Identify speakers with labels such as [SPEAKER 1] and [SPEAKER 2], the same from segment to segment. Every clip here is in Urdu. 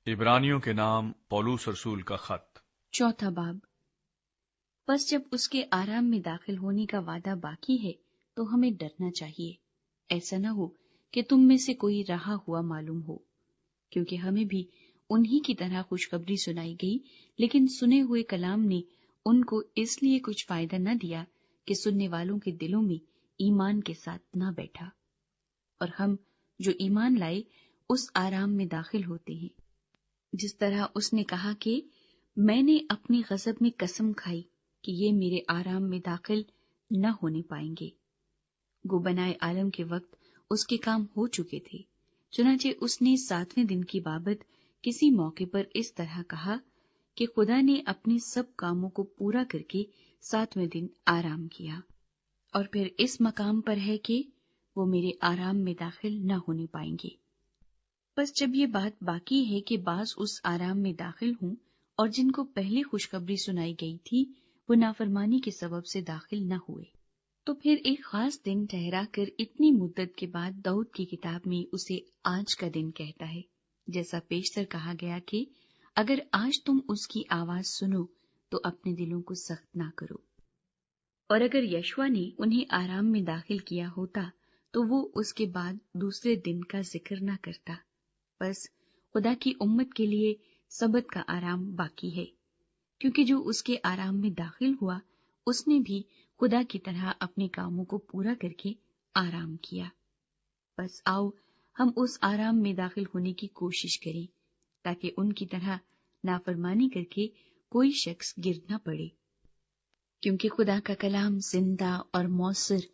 [SPEAKER 1] عبرانیوں کے نام پولس رسول کا خط۔
[SPEAKER 2] چوتھا باب۔ بس جب اس کے آرام میں داخل ہونے کا وعدہ باقی ہے تو ہمیں ڈرنا چاہیے، ایسا نہ ہو کہ تم میں سے کوئی رہا ہوا معلوم ہو، کیونکہ ہمیں بھی انہی کی طرح خوشخبری سنائی گئی، لیکن سنے ہوئے کلام نے ان کو اس لیے کچھ فائدہ نہ دیا کہ سننے والوں کے دلوں میں ایمان کے ساتھ نہ بیٹھا، اور ہم جو ایمان لائے اس آرام میں داخل ہوتے ہیں، جس طرح اس نے کہا کہ میں نے اپنی غضب میں قسم کھائی کہ یہ میرے آرام میں داخل نہ ہونے پائیں گے۔ گو بنائے عالم کے وقت اس کے کام ہو چکے تھے، چنانچہ اس نے 7ویں دن کی بابت کسی موقع پر اس طرح کہا کہ خدا نے اپنے سب کاموں کو پورا کر کے 7ویں دن آرام کیا، اور پھر اس مقام پر ہے کہ وہ میرے آرام میں داخل نہ ہونے پائیں گے۔ بس جب یہ بات باقی ہے کہ بعض اس آرام میں داخل ہوں اور جن کو پہلے خوشخبری سنائی گئی تھی وہ نافرمانی کے سبب سے داخل نہ ہوئے، تو پھر ایک خاص دن ٹھہرا کر اتنی مدت کے بعد داؤد کی کتاب میں اسے آج کا دن کہتا ہے، جیسا پیشتر کہا گیا کہ اگر آج تم اس کی آواز سنو تو اپنے دلوں کو سخت نہ کرو۔ اور اگر یشوع نے انہیں آرام میں داخل کیا ہوتا تو وہ اس کے بعد دوسرے دن کا ذکر نہ کرتا۔ بس خدا کی امت کے لیے سبت کا آرام باقی ہے، کیونکہ جو اس کے آرام میں داخل ہوا اس نے بھی خدا کی طرح اپنے کاموں کو پورا کر کے آرام کیا۔ بس آؤ ہم اس آرام میں داخل ہونے کی کوشش کریں تاکہ ان کی طرح نافرمانی کر کے کوئی شخص گر نہ پڑے، کیونکہ خدا کا کلام زندہ اور مؤثر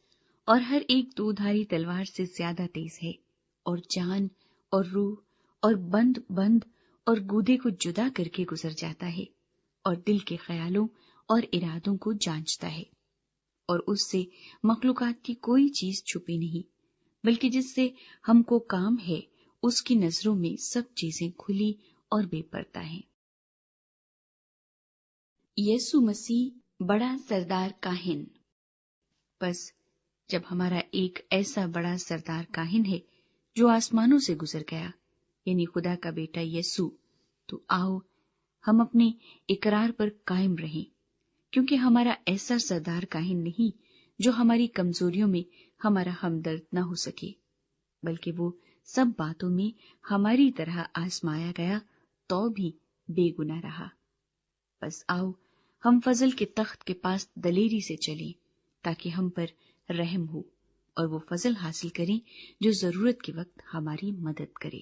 [SPEAKER 2] اور ہر ایک دودھاری تلوار سے زیادہ تیز ہے، اور جان اور روح اور بند اور گودے کو جدا کر کے گزر جاتا ہے، اور دل کے خیالوں اور ارادوں کو جانچتا ہے، اور اس سے مخلوقات کی کوئی چیز چھپی نہیں، بلکہ جس سے ہم کو کام ہے اس کی نظروں میں سب چیزیں کھلی اور بے پردہ ہیں۔ یسوع مسیح بڑا سردار کاہن۔ بس جب ہمارا ایک ایسا بڑا سردار کاہن ہے جو آسمانوں سے گزر گیا، یعنی خدا کا بیٹا یسوع، تو آؤ ہم اپنے اقرار پر قائم رہیں، کیونکہ ہمارا ایسا سردار کاہن نہیں جو ہماری کمزوریوں میں ہمارا ہمدرد نہ ہو سکے، بلکہ وہ سب باتوں میں ہماری طرح آزمایا گیا تو بھی بے گناہ رہا۔ بس آؤ ہم فضل کے تخت کے پاس دلیری سے چلیں تاکہ ہم پر رحم ہو، اور وہ فضل حاصل کریں جو ضرورت کے وقت ہماری مدد کرے۔